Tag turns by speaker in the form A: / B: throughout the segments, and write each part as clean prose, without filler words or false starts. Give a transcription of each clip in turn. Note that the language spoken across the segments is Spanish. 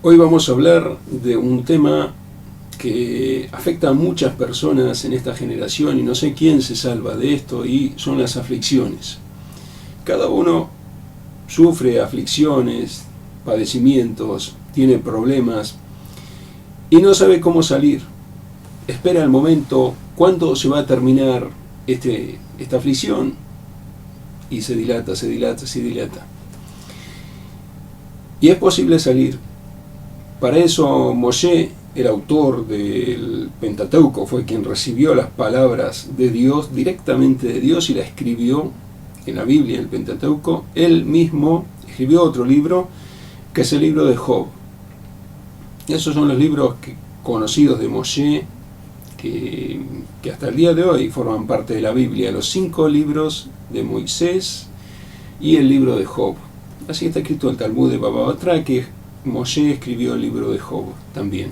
A: Hoy vamos a hablar de un tema que afecta a muchas personas en esta generación y no sé quién se salva de esto, y son las aflicciones. Cada uno sufre aflicciones, padecimientos, tiene problemas y no sabe cómo salir. Espera el momento, ¿cuándo se va a terminar esta aflicción? Y se dilata, se dilata, se dilata. Y es posible salir. Para eso Moshe, el autor del Pentateuco, fue quien recibió las palabras de Dios, directamente de Dios, y la escribió en la Biblia, en el Pentateuco. Él mismo escribió otro libro, que es el libro de Job. Esos son los libros conocidos de Moshe, que hasta el día de hoy forman parte de la Biblia, los 5 libros de Moisés y el libro de Job. Así está escrito el Talmud de Baba Batra, que Moshe escribió el libro de Job también.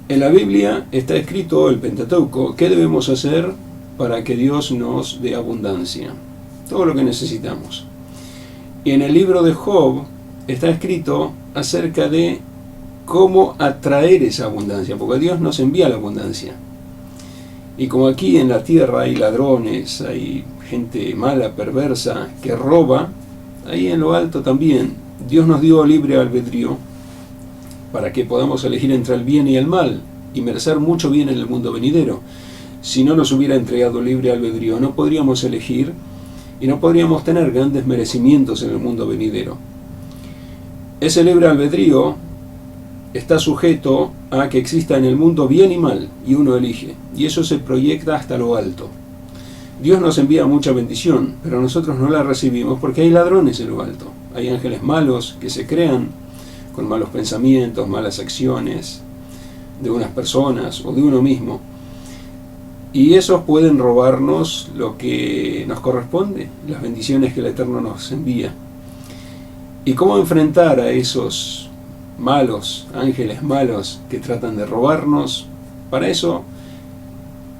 A: En la Biblia está escrito el Pentateuco, qué debemos hacer para que Dios nos dé abundancia, todo lo que necesitamos. Y en el libro de Job está escrito acerca de cómo atraer esa abundancia, porque Dios nos envía la abundancia. Y como aquí en la tierra hay ladrones, hay gente mala, perversa, que roba, ahí en lo alto también Dios nos dio libre albedrío para que podamos elegir entre el bien y el mal y merecer mucho bien en el mundo venidero. Si no nos hubiera entregado libre albedrío, no podríamos elegir y no podríamos tener grandes merecimientos en el mundo venidero. Ese libre albedrío está sujeto a que exista en el mundo bien y mal, y uno elige, y eso se proyecta hasta lo alto. Dios nos envía mucha bendición, pero nosotros no la recibimos porque hay ladrones en lo alto. Hay ángeles malos que se crean con malos pensamientos, malas acciones de unas personas o de uno mismo. Y esos pueden robarnos lo que nos corresponde, las bendiciones que el Eterno nos envía. ¿Y cómo enfrentar a esos malos, ángeles malos que tratan de robarnos? Para eso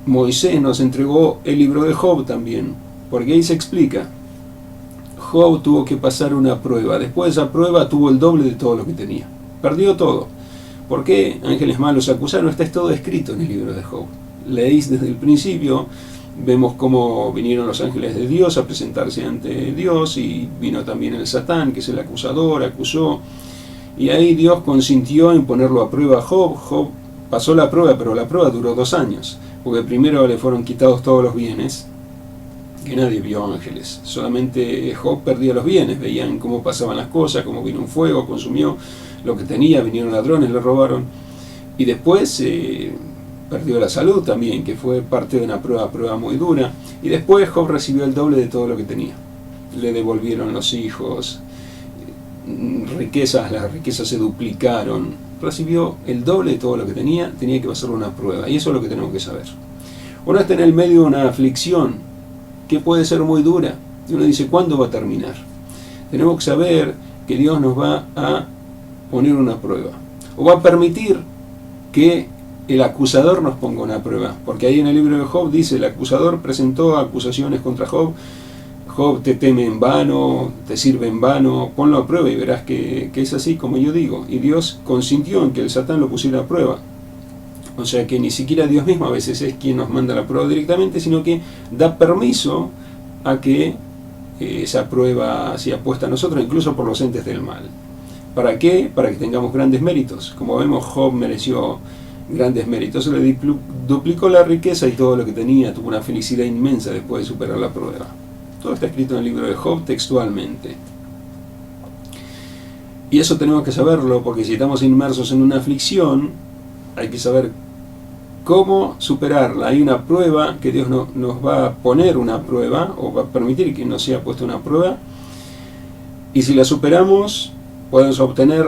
A: Moisés nos entregó el libro de Job también, porque ahí se explica. Job tuvo que pasar una prueba. Después de esa prueba tuvo el doble de todo lo que tenía. Perdió todo. ¿Por qué ángeles malos acusaron? Está todo escrito en el libro de Job. Leéis desde el principio, vemos cómo vinieron los ángeles de Dios a presentarse ante Dios, y vino también el Satán, que es el acusador, acusó. Y ahí Dios consintió en ponerlo a prueba a Job. Job pasó la prueba, pero la prueba duró 2 años, porque primero le fueron quitados todos los bienes, que nadie vio ángeles, solamente Job perdía los bienes, veían cómo pasaban las cosas, cómo vino un fuego, consumió lo que tenía, vinieron ladrones, le robaron, y después perdió la salud también, que fue parte de una prueba muy dura, y después Job recibió el doble de todo lo que tenía. Le devolvieron los hijos, riquezas, las riquezas se duplicaron, recibió el doble de todo lo que tenía que pasar una prueba, y eso es lo que tenemos que saber. Uno está en el medio de una aflicción que puede ser muy dura, y uno dice, ¿cuándo va a terminar? Tenemos que saber que Dios nos va a poner una prueba, o va a permitir que el acusador nos ponga una prueba, porque ahí en el libro de Job dice, el acusador presentó acusaciones contra Job. Job te teme en vano, te sirve en vano, ponlo a prueba y verás que es así como yo digo. Y Dios consintió en que el Satán lo pusiera a prueba. O sea que ni siquiera Dios mismo a veces es quien nos manda la prueba directamente, sino que da permiso a que esa prueba sea puesta a nosotros, incluso por los entes del mal. ¿Para qué? Para que tengamos grandes méritos. Como vemos, Job mereció grandes méritos. Se le duplicó la riqueza y todo lo que tenía, tuvo una felicidad inmensa después de superar la prueba. Todo está escrito en el libro de Job textualmente. Y eso tenemos que saberlo, porque si estamos inmersos en una aflicción, hay que saber cómo superarla. Hay una prueba que Dios nos va a poner una prueba, o va a permitir que nos sea puesta una prueba, y si la superamos, podemos obtener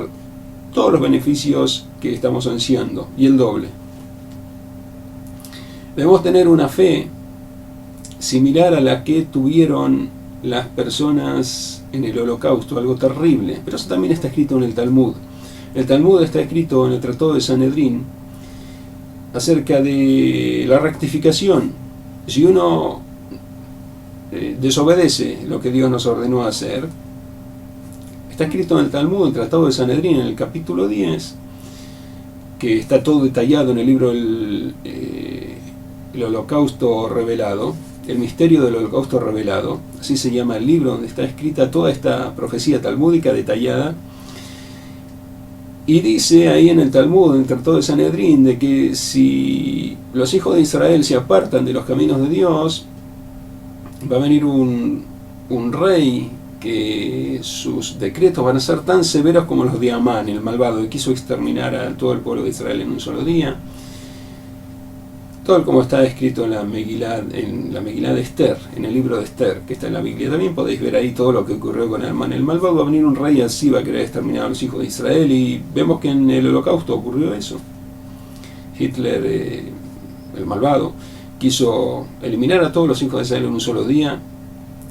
A: todos los beneficios que estamos ansiando, y el doble. Debemos tener una fe similar a la que tuvieron las personas en el Holocausto, algo terrible, pero eso también está escrito en el Talmud. El Talmud está escrito en el Tratado de Sanedrín acerca de la rectificación. Si uno desobedece lo que Dios nos ordenó hacer, Está escrito en el Talmud, en el Tratado de Sanedrín, en el capítulo 10, que está todo detallado en el libro el Holocausto Revelado, el misterio del Holocausto Revelado, así se llama el libro donde está escrita toda esta profecía talmúdica detallada. Y dice ahí en el Talmud, en el Tratado de Sanedrín, de que si los hijos de Israel se apartan de los caminos de Dios, va a venir un rey que sus decretos van a ser tan severos como los de Amán, el malvado, que quiso exterminar a todo el pueblo de Israel en un solo día. Todo como está escrito en la Megilá de Esther, en el libro de Esther, que está en la Biblia. También podéis ver ahí todo lo que ocurrió con Amán el malvado. Va a venir un rey así, va a querer exterminar a los hijos de Israel, y vemos que en el Holocausto ocurrió eso. Hitler, el malvado, quiso eliminar a todos los hijos de Israel en un solo día,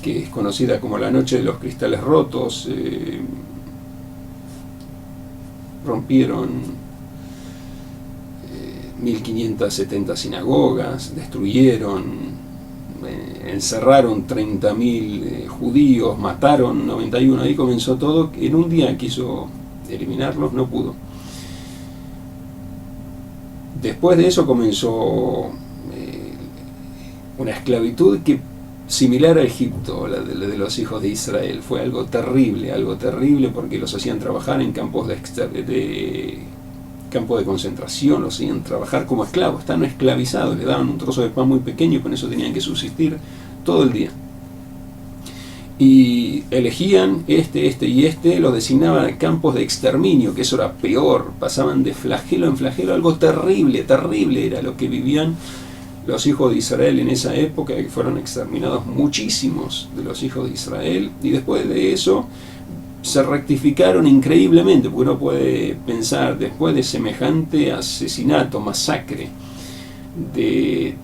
A: que es conocida como la noche de los cristales rotos. Rompieron 1570 sinagogas, destruyeron, encerraron 30.000 judíos, mataron 91, ahí comenzó todo. En un día quiso eliminarlos, no pudo. Después de eso comenzó una esclavitud que similar a Egipto, la de los hijos de Israel. Fue algo terrible porque los hacían trabajar en campos campo de concentración, los hacían trabajar como esclavos, están esclavizados, le daban un trozo de pan muy pequeño y con eso tenían que subsistir todo el día. Y elegían los designaban a campos de exterminio, que eso era peor, pasaban de flagelo en flagelo, algo terrible era lo que vivían los hijos de Israel en esa época, que fueron exterminados muchísimos de los hijos de Israel, y después de eso se rectificaron increíblemente, porque uno puede pensar, después de semejante asesinato, masacre, de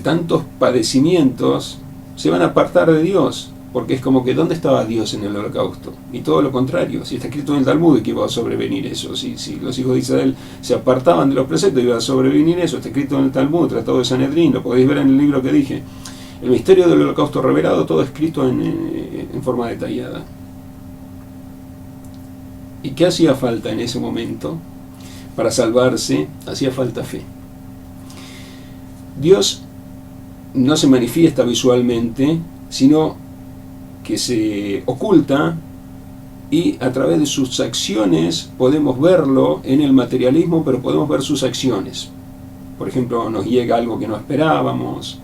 A: tantos padecimientos, se van a apartar de Dios, porque es como que ¿dónde estaba Dios en el Holocausto? Y todo lo contrario, si está escrito en el Talmud que iba a sobrevenir eso, si los hijos de Israel se apartaban de los preceptos, iba a sobrevenir eso, está escrito en el Talmud, Tratado de Sanedrín, lo podéis ver en el libro que dije, el misterio del Holocausto Revelado, todo escrito en forma detallada. ¿Y qué hacía falta en ese momento? Para salvarse, hacía falta fe. Dios no se manifiesta visualmente, sino que se oculta, y a través de sus acciones podemos verlo en el materialismo, pero podemos ver sus acciones. Por ejemplo, nos llega algo que no esperábamos.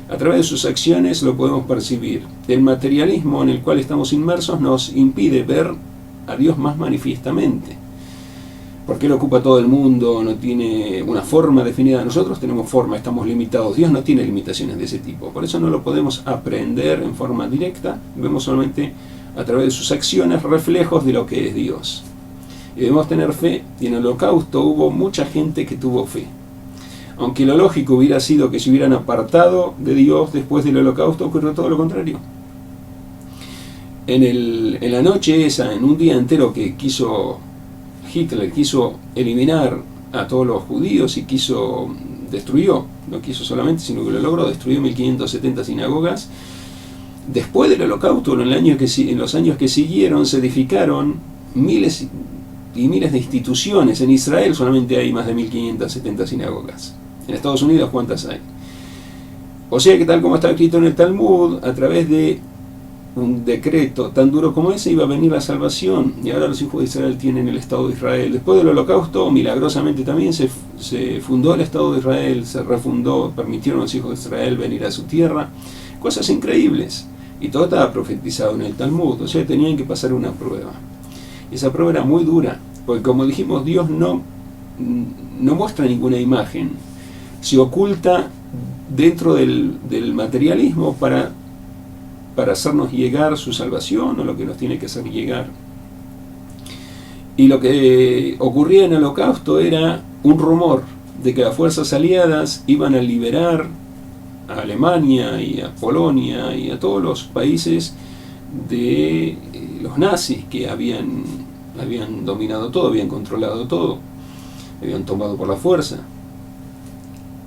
A: A través de sus acciones lo podemos percibir. El materialismo en el cual estamos inmersos nos impide ver a Dios más manifiestamente, porque Él ocupa todo el mundo, no tiene una forma definida. Nosotros tenemos forma, estamos limitados. Dios no tiene limitaciones de ese tipo, por eso no lo podemos aprender en forma directa, vemos solamente a través de sus acciones reflejos de lo que es Dios. Y debemos tener fe, y en el Holocausto hubo mucha gente que tuvo fe, aunque lo lógico hubiera sido que se hubieran apartado de Dios después del Holocausto. Ocurrió todo lo contrario. En la noche esa, en un día entero que Hitler quiso eliminar a todos los judíos y destruyó, no quiso solamente, sino que lo logró, destruyó 1570 sinagogas. Después del Holocausto, en los años que siguieron, se edificaron miles y miles de instituciones. En Israel solamente hay más de 1570 sinagogas. En Estados Unidos, ¿cuántas hay? O sea que, tal como está escrito en el Talmud, a través de un decreto tan duro como ese iba a venir la salvación, y ahora los hijos de Israel tienen el Estado de Israel. Después del Holocausto, milagrosamente también se fundó el Estado de Israel, se refundó, permitieron a los hijos de Israel venir a su tierra, cosas increíbles, y todo estaba profetizado en el Talmud. O sea, tenían que pasar una prueba, y esa prueba era muy dura, porque como dijimos, Dios no muestra ninguna imagen, se oculta dentro del materialismo para hacernos llegar su salvación, o lo que nos tiene que hacer llegar. Y lo que ocurría en el Holocausto era un rumor de que las fuerzas aliadas iban a liberar a Alemania y a Polonia y a todos los países de los nazis, que habían dominado todo, habían controlado todo, habían tomado por la fuerza.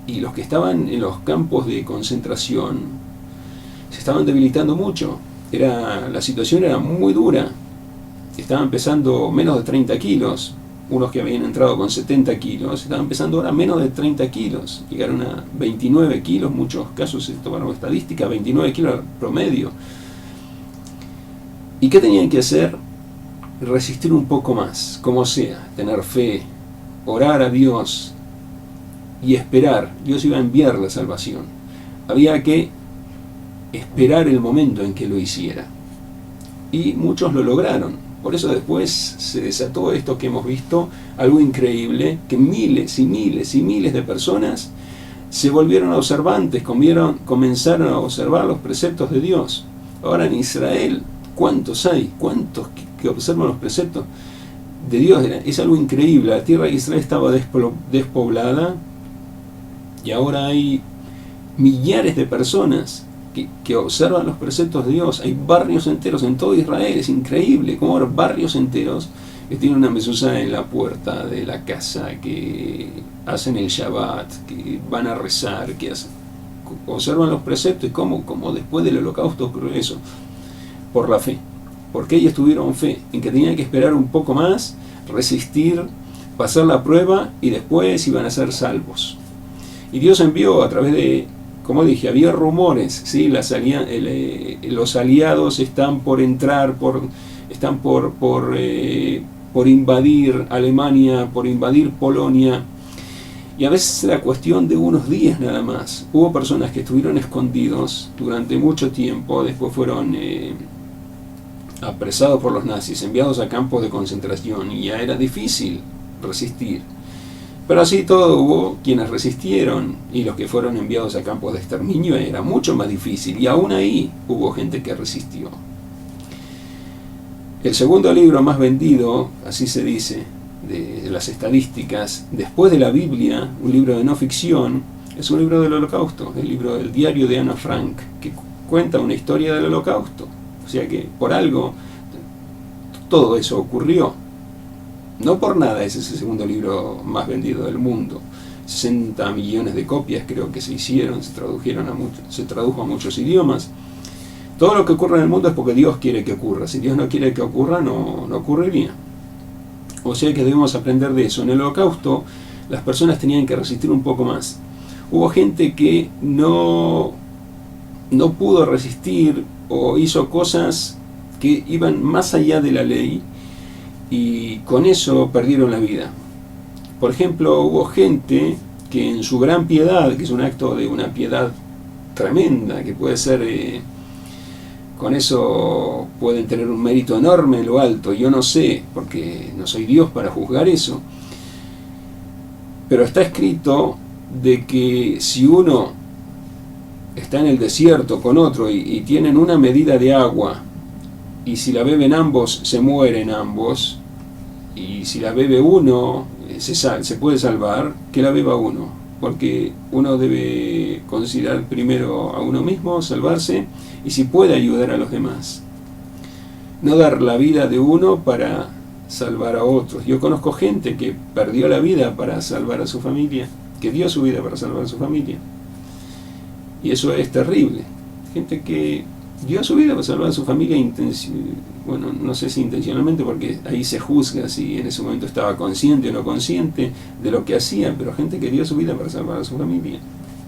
A: Y los que estaban en los campos de concentración se estaban debilitando mucho. La situación era muy dura. estaban pesando menos de 30 kilos, unos que habían entrado con 70 kilos, estaban pesando ahora menos de 30 kilos, llegaron a 29 kilos, muchos casos se tomaron estadística, 29 kilos promedio. ¿Y qué tenían que hacer? Resistir un poco más, como sea, tener fe, orar a Dios y esperar. Dios iba a enviar la salvación. Había que esperar el momento en que lo hiciera. Y muchos lo lograron. Por eso después se desató esto que hemos visto, algo increíble, que miles y miles y miles de personas se volvieron observantes, comenzaron a observar los preceptos de Dios. Ahora en Israel, ¿cuántos hay? ¿Cuántos que observan los preceptos de Dios? Es algo increíble. La tierra de Israel estaba despoblada y ahora hay millares de personas que observan los preceptos de Dios. Hay barrios enteros en todo Israel. Es increíble cómo hay barrios enteros que tienen una mezuzá en la puerta de la casa, que hacen el Shabbat, que van a rezar, que observan los preceptos. Y cómo después del holocausto ocurrió eso, por la fe, porque ellos tuvieron fe en que tenían que esperar un poco más, resistir, pasar la prueba y después iban a ser salvos. Y Dios envió a través de, como dije, había rumores, ¿sí? Los aliados están por entrar, están por invadir Alemania, por invadir Polonia, y a veces era cuestión de unos días nada más. Hubo personas que estuvieron escondidos durante mucho tiempo, después fueron apresados por los nazis, enviados a campos de concentración, y ya era difícil resistir. Pero así todo, hubo quienes resistieron, y los que fueron enviados a campos de exterminio era mucho más difícil, y aún ahí hubo gente que resistió. El segundo libro más vendido, así se dice, de las estadísticas, después de la Biblia, un libro de no ficción, es un libro del Holocausto, el libro del diario de Ana Frank, que cuenta una historia del Holocausto. O sea que por algo todo eso ocurrió. No por nada es ese segundo libro más vendido del mundo. 60 millones de copias creo que se hicieron, se tradujo a muchos idiomas. Todo lo que ocurre en el mundo es porque Dios quiere que ocurra. Si Dios no quiere que ocurra, no ocurriría. O sea que debemos aprender de eso. En el Holocausto las personas tenían que resistir un poco más. Hubo gente que no pudo resistir o hizo cosas que iban más allá de la ley, y con eso perdieron la vida. Por ejemplo, hubo gente que en su gran piedad, que es un acto de una piedad tremenda, que puede ser, con eso pueden tener un mérito enorme en lo alto, yo no sé, porque no soy Dios para juzgar eso, pero está escrito de que si uno está en el desierto con otro y tienen una medida de agua, y si la beben ambos, se mueren ambos, y si la bebe uno, se puede salvar, que la beba uno, porque uno debe considerar primero a uno mismo, salvarse, y si puede ayudar a los demás. No dar la vida de uno para salvar a otros. Yo conozco gente que perdió la vida para salvar a su familia, que dio su vida para salvar a su familia. Y eso es terrible. Gente que dio su vida para salvar a su familia, bueno, no sé si intencionalmente, porque ahí se juzga si en ese momento estaba consciente o no consciente de lo que hacía, pero gente que dio su vida para salvar a su familia.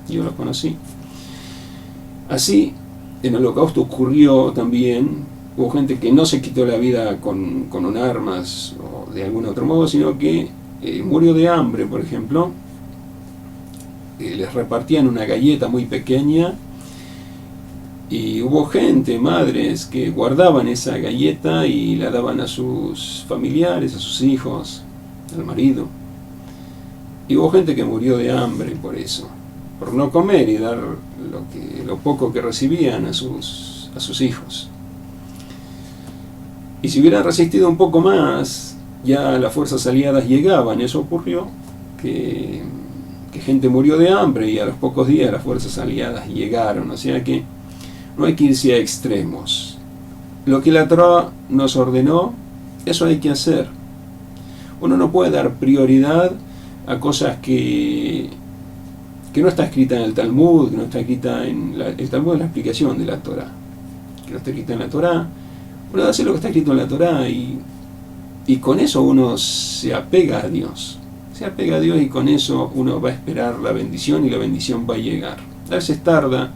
A: Yo los conocí. Así, en el Holocausto ocurrió también, hubo gente que no se quitó la vida con un armas o de algún otro modo, sino que murió de hambre, por ejemplo. Les repartían una galleta muy pequeña, y hubo gente, madres, que guardaban esa galleta y la daban a sus familiares, a sus hijos, al marido. Y hubo gente que murió de hambre por eso, por no comer y dar lo poco que recibían a sus hijos. Y si hubieran resistido un poco más, ya las fuerzas aliadas llegaban. Eso ocurrió, que gente murió de hambre, y a los pocos días las fuerzas aliadas llegaron. O sea que no hay que irse a extremos. Lo que la Torá nos ordenó, eso hay que hacer. Uno no puede dar prioridad a cosas que no está escrita en el Talmud, que no está escrita en el Talmud, es la explicación de la Torá, que no está escrita en la Torá. Uno hace lo que está escrito en la Torá, y Y con eso uno se apega a Dios. Se apega a Dios y con eso uno va a esperar la bendición y la bendición va a llegar. A veces tarda.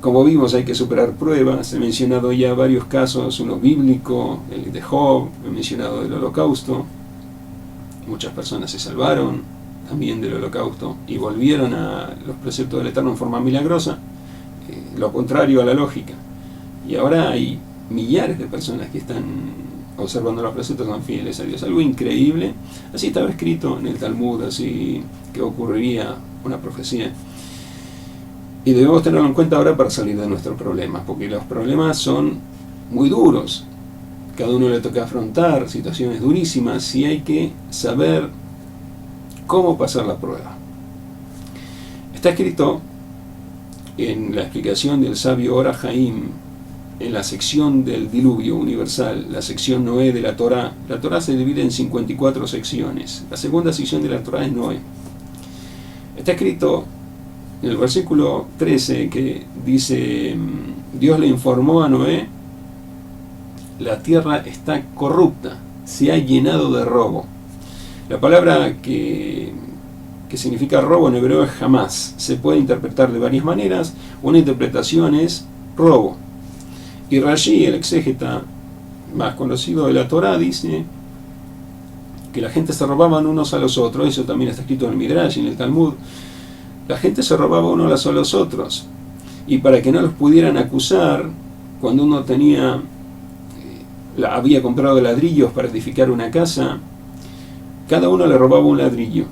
A: Como vimos, hay que superar pruebas. He mencionado ya varios casos, uno bíblico, el de Job, he mencionado el holocausto. Muchas personas se salvaron también del holocausto y volvieron a los preceptos del Eterno en forma milagrosa, lo contrario a la lógica. Y ahora hay millares de personas que están observando los preceptos, son fieles a Dios. Algo increíble. Así estaba escrito en el Talmud, así que ocurriría una profecía. Y debemos tenerlo en cuenta ahora para salir de nuestros problemas, porque los problemas son muy duros. Cada uno le toca afrontar situaciones durísimas y hay que saber cómo pasar la prueba. Está escrito en la explicación del sabio Or HaHaim, en la sección del diluvio universal, la sección Noé de la Torá. La Torá se divide en 54 secciones. La segunda sección de la Torá es Noé. Está escrito en el versículo 13 que dice: Dios le informó a Noé, la tierra está corrupta, se ha llenado de robo. La palabra que significa robo en hebreo es jamás. Se puede interpretar de varias maneras. Una interpretación es robo. Y Rashi, el exégeta más conocido de la Torá, dice que la gente se robaban unos a los otros. Eso también está escrito en el Midrash y en el Talmud. La gente se robaba unos a los otros, y para que no los pudieran acusar, cuando uno había comprado ladrillos para edificar una casa, cada uno le robaba un ladrillo,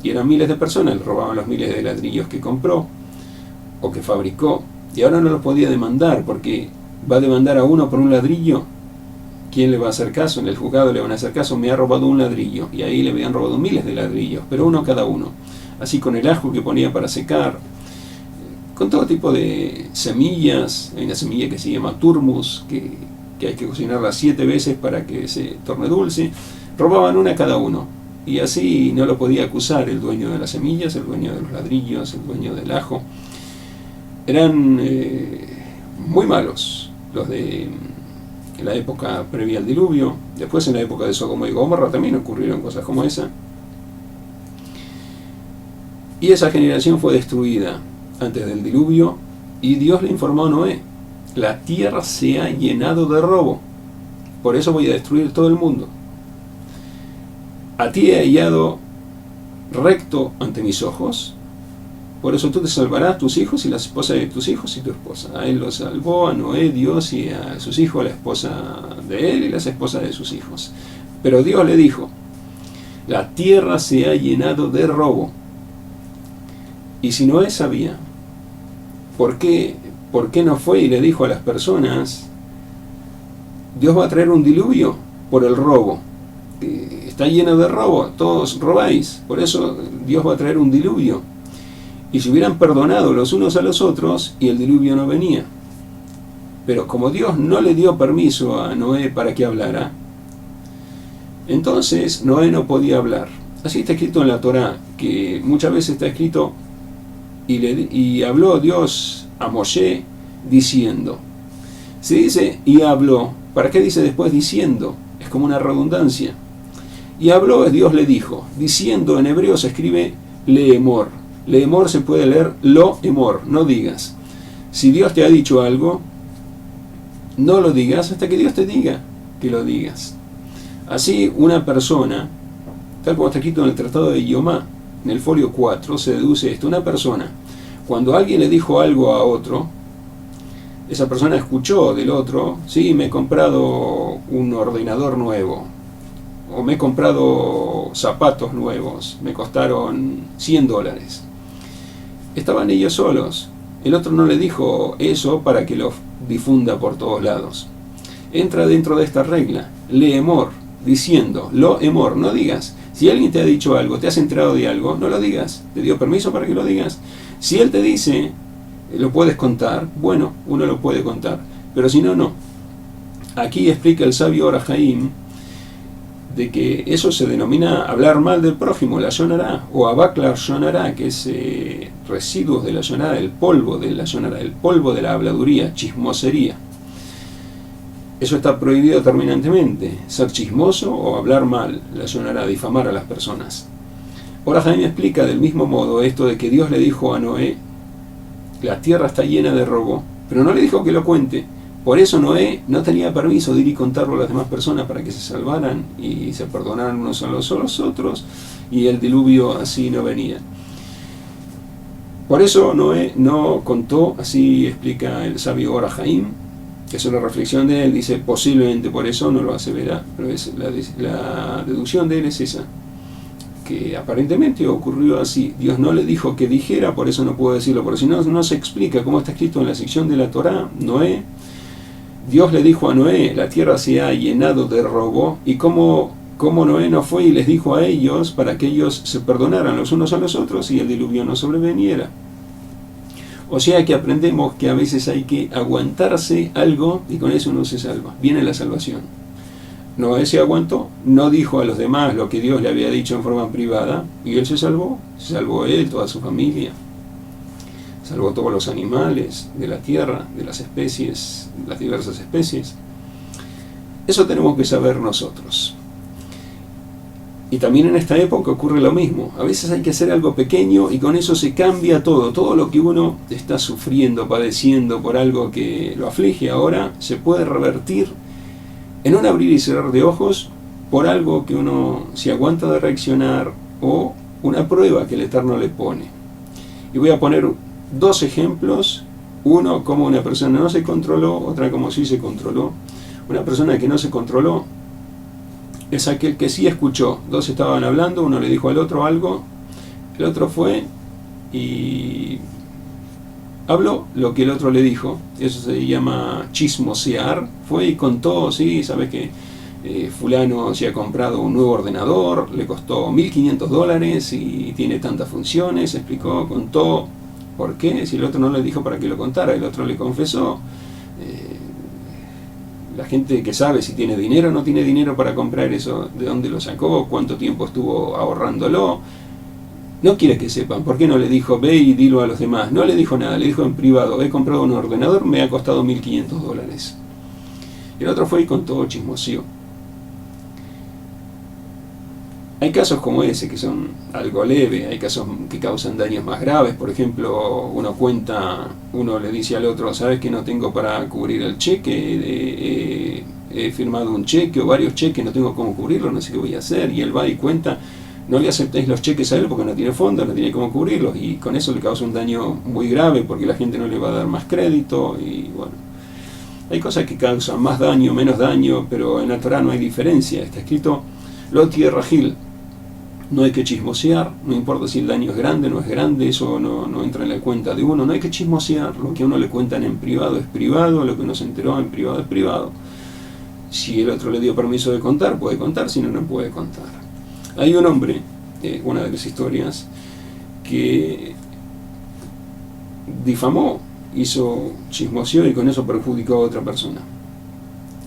A: y eran miles de personas, le robaban los miles de ladrillos que compró o que fabricó, y ahora no los podía demandar, porque va a demandar a uno por un ladrillo. ¿Quién le va a hacer caso? En el juzgado le van a hacer caso: me ha robado un ladrillo, y ahí le habían robado miles de ladrillos, pero uno cada uno. Así con el ajo que ponía para secar, con todo tipo de semillas. Hay una semilla que se llama turmus, que hay que cocinarla 7 veces para que se torne dulce. Robaban una cada uno, y así no lo podía acusar el dueño de las semillas, el dueño de los ladrillos, el dueño del ajo. Eran muy malos los de la época previa al diluvio. Después, en la época de Sodoma y Gomorra, también ocurrieron cosas como esa. Y esa generación fue destruida antes del diluvio, y Dios le informó a Noé: la tierra se ha llenado de robo, por eso voy a destruir todo el mundo. A ti he hallado recto ante mis ojos, por eso tú te salvarás, tus hijos y las esposas de tus hijos y tu esposa. A él lo salvó, a Noé, Dios, y a sus hijos, a la esposa de él y las esposas de sus hijos. Pero Dios le dijo: la tierra se ha llenado de robo. Y si Noé sabía, ¿por qué no fue y le dijo a las personas: Dios va a traer un diluvio por el robo? Está lleno de robo, todos robáis, por eso Dios va a traer un diluvio. Y se hubieran perdonado los unos a los otros y el diluvio no venía. Pero como Dios no le dio permiso a Noé para que hablara, entonces Noé no podía hablar. Así está escrito en la Torá, que muchas veces está escrito: y habló Dios a Moshe diciendo. Se dice y habló. ¿Para qué dice después diciendo? Es como una redundancia. Y habló, Dios le dijo. Diciendo en hebreo se escribe leemor. Leemor se puede leer lo emor, no digas. Si Dios te ha dicho algo, no lo digas hasta que Dios te diga que lo digas. Así una persona, tal como está escrito en el Tratado de Yomá, en el folio 4, se deduce esto: una persona, cuando alguien le dijo algo a otro, esa persona escuchó del otro: sí, me he comprado un ordenador nuevo, o me he comprado zapatos nuevos, me costaron $100. Estaban ellos solos. El otro no le dijo eso para que lo difunda por todos lados. Entra dentro de esta regla, leemor, diciendo, lo emor, no digas. Si alguien te ha dicho algo, te has enterado de algo, no lo digas. ¿Te dio permiso para que lo digas? Si él te dice, lo puedes contar, bueno, uno lo puede contar. Pero si no, no. Aquí explica el sabio Or HaHaim de que eso se denomina hablar mal del prójimo, la yonará, o abak la yonará, que es residuos de la yonará, el polvo de la yonará, el polvo de la habladuría, chismosería. Eso está prohibido terminantemente. Ser chismoso o hablar mal, relacionar a difamar a las personas. Ahora Jaime explica del mismo modo esto de que Dios le dijo a Noé, la tierra está llena de robo, pero no le dijo que lo cuente. Por eso Noé no tenía permiso de ir y contarlo a las demás personas para que se salvaran y se perdonaran unos a los otros, y el diluvio así no venía. Por eso Noé no contó, así explica el sabio Or HaHaim, que es una reflexión de él, dice, posiblemente por eso no lo asevera, pero la deducción de él es esa, que aparentemente ocurrió así. Dios no le dijo que dijera, por eso no puedo decirlo, porque si no, no se explica cómo está escrito en la sección de la Torá. Dios le dijo a Noé, la tierra se ha llenado de robo, y cómo Noé no fue y les dijo a ellos para que ellos se perdonaran los unos a los otros y el diluvio no sobreveniera. O sea que aprendemos que a veces hay que aguantarse algo y con eso uno se salva. Viene la salvación. Noé se aguantó, no dijo a los demás lo que Dios le había dicho en forma privada, y él se salvó él, toda su familia, salvó todos los animales de la tierra, de las especies, las diversas especies. Eso tenemos que saber nosotros. Y también en esta época ocurre lo mismo. A veces hay que hacer algo pequeño y con eso se cambia todo. Todo lo que uno está sufriendo, padeciendo por algo que lo aflige ahora, se puede revertir en un abrir y cerrar de ojos por algo que uno se aguanta de reaccionar o una prueba que el Eterno le pone. Y voy a poner dos ejemplos. Uno, como una persona no se controló, otra como sí se controló. Una persona que no se controló es aquel que sí escuchó. Dos estaban hablando, uno le dijo al otro algo, el otro fue y habló lo que el otro le dijo. Eso se llama chismosear. Fue y contó, sí, sabes que fulano se ha comprado un nuevo ordenador, le costó $1.500 y tiene tantas funciones, explicó, contó. ¿Por qué? Si el otro no le dijo para que lo contara, el otro le confesó. La gente que sabe si tiene dinero o no tiene dinero para comprar eso, de dónde lo sacó, cuánto tiempo estuvo ahorrándolo, no quiere que sepan. ¿Por qué no le dijo, ve y dilo a los demás? No le dijo nada, le dijo en privado, he comprado un ordenador, me ha costado $1.500. Y el otro fue y contó, chismoseó. Hay casos como ese que son algo leve, hay casos que causan daños más graves. Por ejemplo, uno le dice al otro, sabes que no tengo para cubrir el cheque, he firmado un cheque o varios cheques, no tengo cómo cubrirlo, no sé qué voy a hacer, y él va y cuenta, no le aceptéis los cheques a él porque no tiene fondos, no tiene cómo cubrirlos, y con eso le causa un daño muy grave porque la gente no le va a dar más crédito, y bueno, hay cosas que causan más daño, menos daño, pero en la Torá no hay diferencia. Está escrito, lo tierra gil. No hay que chismosear, no importa si el daño es grande o no es grande, eso no entra en la cuenta de uno. No hay que chismosear, lo que a uno le cuentan en privado es privado, lo que uno se enteró en privado es privado. Si el otro le dio permiso de contar, puede contar, si no, no puede contar. Hay un hombre, una de las historias, que difamó, chismoseó y con eso perjudicó a otra persona.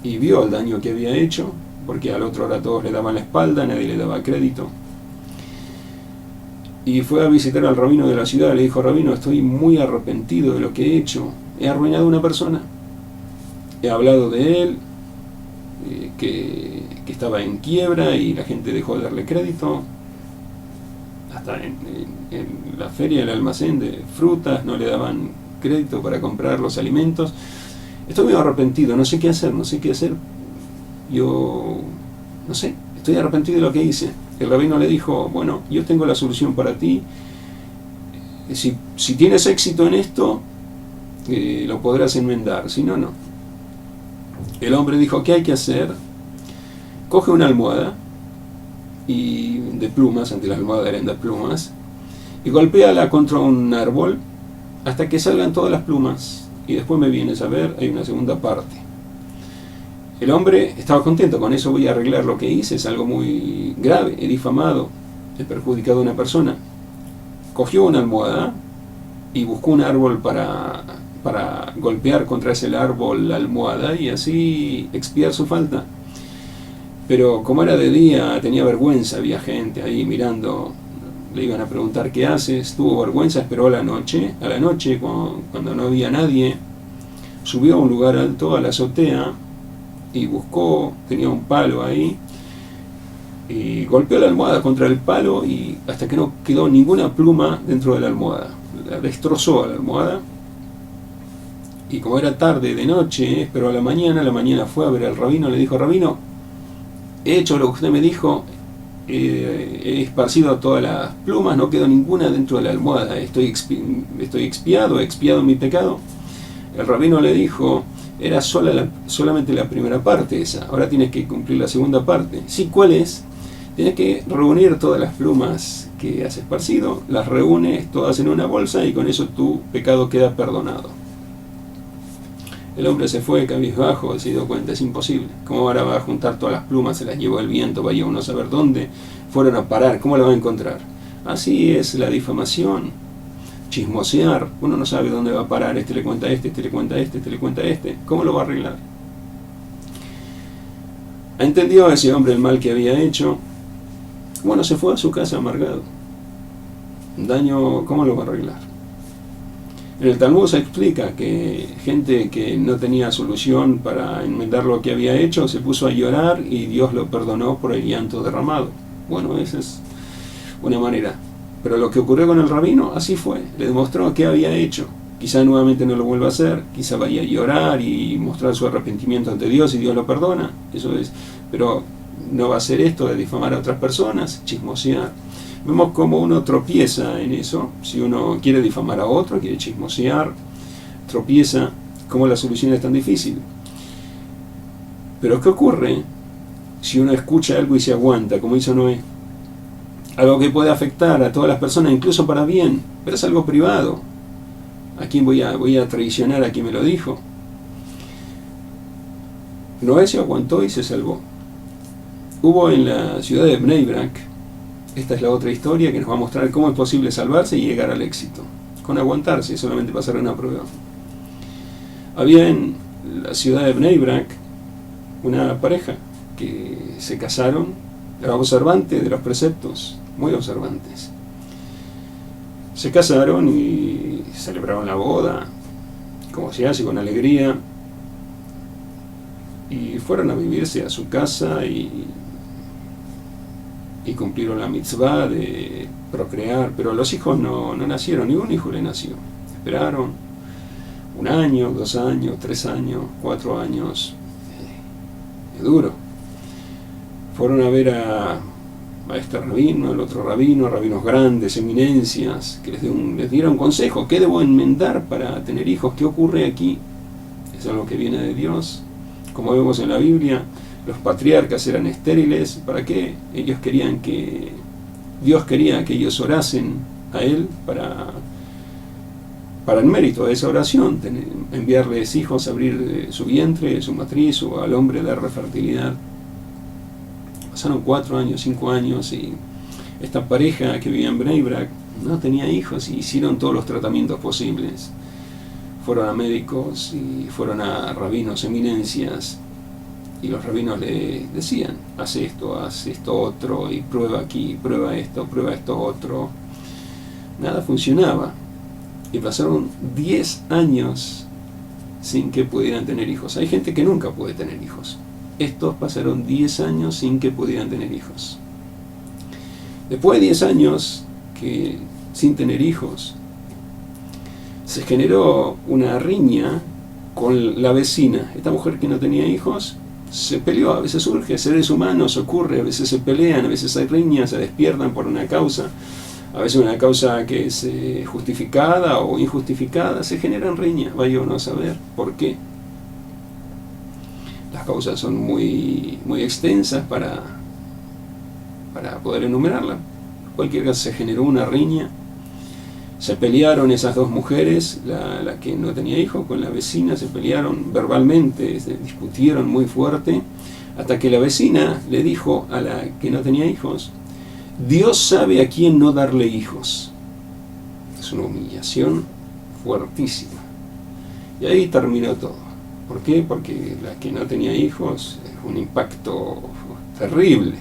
A: Y vio el daño que había hecho, porque al otro ahora todos le daban la espalda, nadie le daba crédito. Y fue a visitar al rabino de la ciudad, le dijo, rabino, estoy muy arrepentido de lo que he hecho, he arruinado a una persona, he hablado de él, que estaba en quiebra y la gente dejó de darle crédito, hasta en la feria, el almacén de frutas, no le daban crédito para comprar los alimentos. Estoy muy arrepentido, no sé qué hacer, yo no sé, estoy arrepentido de lo que hice. El rabino le dijo, bueno, yo tengo la solución para ti, si tienes éxito en esto, lo podrás enmendar, si no, no. El hombre dijo, ¿qué hay que hacer? Coge una almohada de plumas, antes las almohadas eran de plumas, y golpéala contra un árbol hasta que salgan todas las plumas, y después me vienes a ver, hay una segunda parte. El hombre estaba contento, con eso voy a arreglar lo que hice, es algo muy grave, he difamado, he perjudicado a una persona. Cogió una almohada y buscó un árbol para golpear contra ese árbol la almohada y así expiar su falta. Pero como era de día, tenía vergüenza, había gente ahí mirando, le iban a preguntar qué haces, tuvo vergüenza, esperó a la noche, cuando no había nadie, subió a un lugar alto, a la azotea, y buscó, tenía un palo ahí, y golpeó la almohada contra el palo y hasta que no quedó ninguna pluma dentro de la almohada. La destrozó a la almohada. Y como era tarde, de noche, esperó a la mañana fue a ver al rabino, le dijo: rabino, he hecho lo que usted me dijo, he esparcido todas las plumas, no quedó ninguna dentro de la almohada, estoy expiado, he expiado mi pecado. El rabino le dijo: era solamente la primera parte esa, ahora tienes que cumplir la segunda parte. Sí, ¿cuál es? Tienes que reunir todas las plumas que has esparcido, las reúnes todas en una bolsa y con eso tu pecado queda perdonado. El hombre se fue cabizbajo, se dio cuenta, es imposible. ¿Cómo ahora va a juntar todas las plumas? Se las llevó el viento, vaya uno a saber dónde fueron a parar, ¿cómo la va a encontrar? Así es la difamación, chismosear, uno no sabe dónde va a parar, este le cuenta a este, este le cuenta a este, este le cuenta a este, ¿cómo lo va a arreglar? Entendió ese hombre el mal que había hecho, bueno, se fue a su casa amargado. Daño, ¿cómo lo va a arreglar? En el Talmud se explica que gente que no tenía solución para enmendar lo que había hecho se puso a llorar y Dios lo perdonó por el llanto derramado. Bueno, esa es una manera. Pero lo que ocurrió con el rabino, así fue. Le demostró qué había hecho. Quizá nuevamente no lo vuelva a hacer, quizá vaya a llorar y mostrar su arrepentimiento ante Dios y Dios lo perdona. Eso es. Pero no va a hacer esto de difamar a otras personas, chismosear. Vemos cómo uno tropieza en eso. Si uno quiere difamar a otro, quiere chismosear, tropieza, cómo la solución es tan difícil. Pero ¿qué ocurre si uno escucha algo y se aguanta, como hizo Noé? Algo que puede afectar a todas las personas, incluso para bien, pero es algo privado. ¿A quién voy a traicionar a quien me lo dijo? Noé se aguantó y se salvó. Hubo en la ciudad de Bnei Brak, esta es la otra historia que nos va a mostrar cómo es posible salvarse y llegar al éxito, con aguantarse y solamente pasar una prueba. Había en la ciudad de Bnei Brak una pareja que se casaron, era observante de los preceptos, muy observantes. Se casaron y celebraron la boda, como se hace, con alegría, y fueron a vivirse a su casa y cumplieron la mitzvah de procrear, pero los hijos no nacieron, ni un hijo le nació. Esperaron 1 año, 2 años, 3 años, 4 años. Es duro. Fueron a ver a este rabino, al otro rabino, rabinos grandes, eminencias, que les dieron consejo. ¿Qué debo enmendar para tener hijos? ¿Qué ocurre aquí? Es algo que viene de Dios. Como vemos en la Biblia, los patriarcas eran estériles. ¿Para qué? Dios quería que ellos orasen a Él para el mérito de esa oración, enviarles hijos, abrir su vientre, su matriz, o al hombre darle fertilidad. Pasaron 4 años, 5 años, y esta pareja que vivía en Bnei Brak no tenía hijos y hicieron todos los tratamientos posibles. Fueron a médicos y fueron a rabinos, eminencias, y los rabinos le decían: haz esto otro, y prueba aquí, prueba esto otro. Nada funcionaba. Y pasaron 10 años sin que pudieran tener hijos. Hay gente que nunca puede tener hijos. Estos pasaron 10 años sin que pudieran tener hijos. Después de 10 años sin tener hijos, se generó una riña con la vecina. Esta mujer que no tenía hijos se peleó. A veces surge, seres humanos ocurre, a veces se pelean, a veces hay riñas, se despiertan por una causa, a veces una causa que es justificada o injustificada, se generan riñas, vaya uno a saber por qué. Las causas son muy extensas para poder enumerarlas. En cualquier caso, se generó una riña. Se pelearon esas dos mujeres, la que no tenía hijos con la vecina, se pelearon verbalmente, se discutieron muy fuerte, hasta que la vecina le dijo a la que no tenía hijos: Dios sabe a quién no darle hijos. Es una humillación fuertísima. Y ahí terminó todo. ¿Por qué? Porque la que no tenía hijos, un impacto terrible,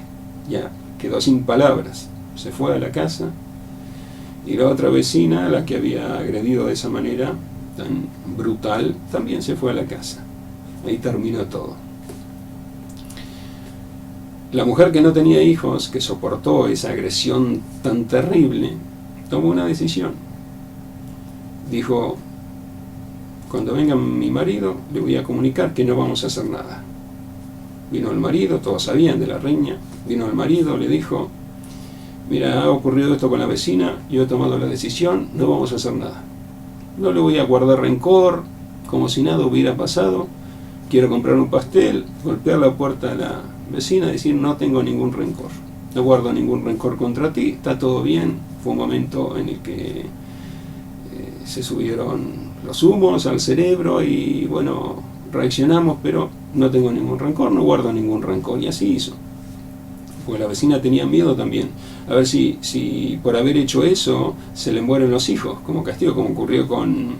A: ya quedó sin palabras, se fue a la casa. Y la otra vecina, la que había agredido de esa manera tan brutal, también se fue a la casa. Ahí terminó todo. La mujer que no tenía hijos, que soportó esa agresión tan terrible, tomó una decisión. Dijo, cuando venga mi marido, le voy a comunicar que no vamos a hacer nada. Vino el marido, todos sabían de la riña, vino el marido, le dijo, mira, ha ocurrido esto con la vecina, yo he tomado la decisión, no vamos a hacer nada. No le voy a guardar rencor, como si nada hubiera pasado, quiero comprar un pastel, golpear la puerta de la vecina, decir no tengo ningún rencor, no guardo ningún rencor contra ti, está todo bien. Fue un momento en el que se subieron los humos al cerebro y bueno, reaccionamos, pero no tengo ningún rencor, no guardo ningún rencor, y así hizo. Porque la vecina tenía miedo también, a ver si por haber hecho eso se le mueren los hijos, como castigo, como ocurrió con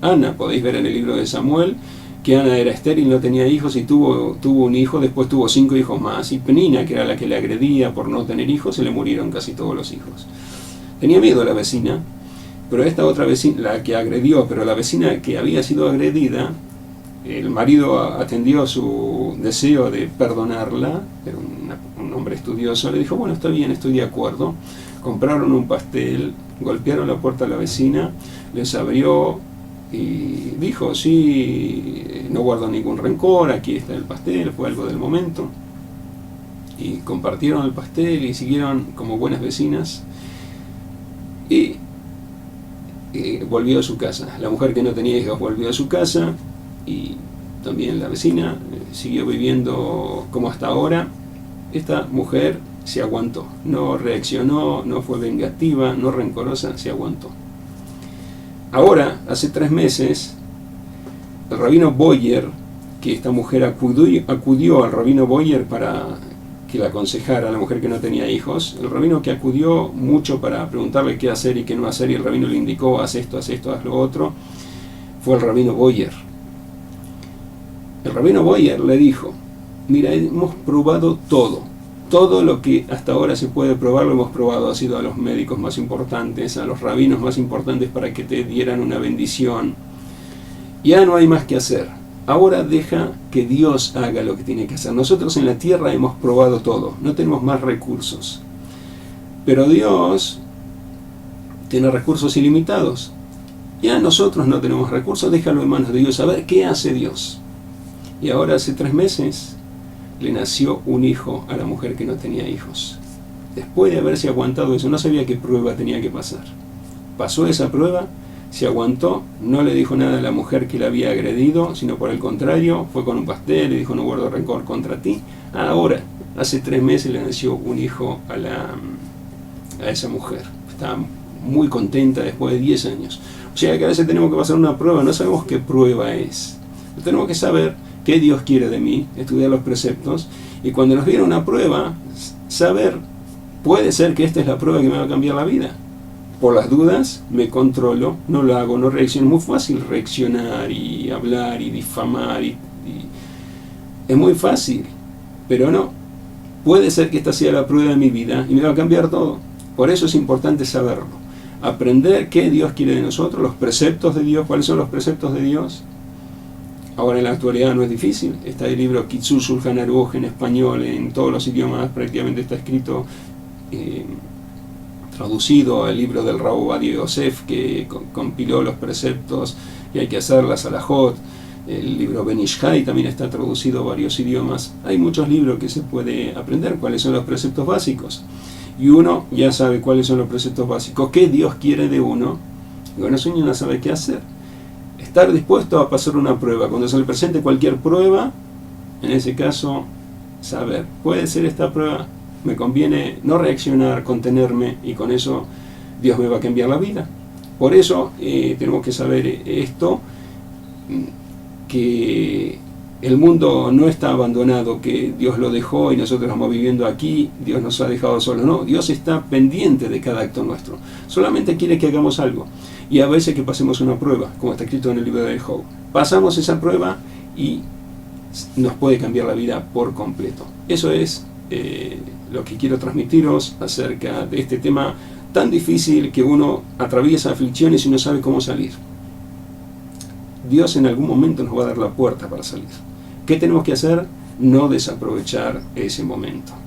A: Ana. Podéis ver en el libro de Samuel que Ana era estéril, no tenía hijos y tuvo un hijo, después tuvo 5 hijos más, y Penina, que era la que le agredía por no tener hijos, se le murieron casi todos los hijos. Tenía miedo la vecina, pero esta otra vecina, la que agredió, pero la vecina que había sido agredida, el marido atendió su deseo de perdonarla, era un hombre estudioso, le dijo, bueno, está bien, estoy de acuerdo. Compraron un pastel, golpearon la puerta a la vecina, les abrió y dijo, sí, no guardo ningún rencor, aquí está el pastel, fue algo del momento. Y compartieron el pastel y siguieron como buenas vecinas. Y volvió a su casa. La mujer que no tenía hijos volvió a su casa y también la vecina siguió viviendo como hasta ahora. Esta mujer se aguantó, no reaccionó, no fue vengativa, no rencorosa, se aguantó. Ahora, hace 3 meses, el rabino Boyer, que esta mujer acudió al rabino Boyer para que la aconsejara a la mujer que no tenía hijos, el rabino que acudió mucho para preguntarle qué hacer y qué no hacer, y el rabino le indicó, haz esto, haz lo otro, fue el rabino Boyer. El rabino Boyer le dijo, mira, hemos probado todo lo que hasta ahora se puede probar, lo hemos probado, ha sido a los médicos más importantes, a los rabinos más importantes para que te dieran una bendición. Ya no hay más que hacer. Ahora deja que Dios haga lo que tiene que hacer. Nosotros en la tierra hemos probado todo, no tenemos más recursos. Pero Dios tiene recursos ilimitados. Ya nosotros no tenemos recursos, déjalo en manos de Dios, a ver qué hace Dios. Y ahora hace 3 meses le nació un hijo a la mujer que no tenía hijos. Después de haberse aguantado eso, no sabía qué prueba tenía que pasar. Pasó esa prueba, se aguantó, no le dijo nada a la mujer que la había agredido, sino por el contrario, fue con un pastel, le dijo no guardo rencor contra ti. Ahora, hace 3 meses le nació un hijo a esa mujer. Está muy contenta después de 10 años. O sea que a veces tenemos que pasar una prueba, no sabemos qué prueba es. Tenemos que saber qué Dios quiere de mí, estudiar los preceptos, y cuando nos viene una prueba, saber, puede ser que esta es la prueba que me va a cambiar la vida. Por las dudas, me controlo, no lo hago, no reacciono. Es muy fácil reaccionar y hablar y difamar, es muy fácil, pero no. Puede ser que esta sea la prueba de mi vida y me va a cambiar todo. Por eso es importante saberlo. Aprender qué Dios quiere de nosotros, los preceptos de Dios, cuáles son los preceptos de Dios. Ahora en la actualidad no es difícil, está el libro Kitzur Shulchan Aruch en español, en todos los idiomas prácticamente está escrito, traducido al libro del Rav Ovadia Yosef, que compiló los preceptos que hay que hacer, las halajot. El libro Ben Ish Chai también está traducido a varios idiomas. Hay muchos libros que se puede aprender cuáles son los preceptos básicos. Y uno ya sabe cuáles son los preceptos básicos, qué Dios quiere de uno, y con eso uno sabe qué hacer. Estar dispuesto a pasar una prueba. Cuando se le presente cualquier prueba, en ese caso, saber, puede ser esta prueba, me conviene no reaccionar, contenerme, y con eso Dios me va a cambiar la vida. Por eso tenemos que saber esto, que el mundo no está abandonado, que Dios lo dejó y nosotros estamos viviendo aquí, Dios nos ha dejado solos. No, Dios está pendiente de cada acto nuestro. Solamente quiere que hagamos algo. Y a veces que pasemos una prueba, como está escrito en el libro de Job. Pasamos esa prueba y nos puede cambiar la vida por completo. Eso es lo que quiero transmitiros acerca de este tema tan difícil, que uno atraviesa aflicciones y no sabe cómo salir. Dios en algún momento nos va a dar la puerta para salir. ¿Qué tenemos que hacer? no desaprovechar ese momento.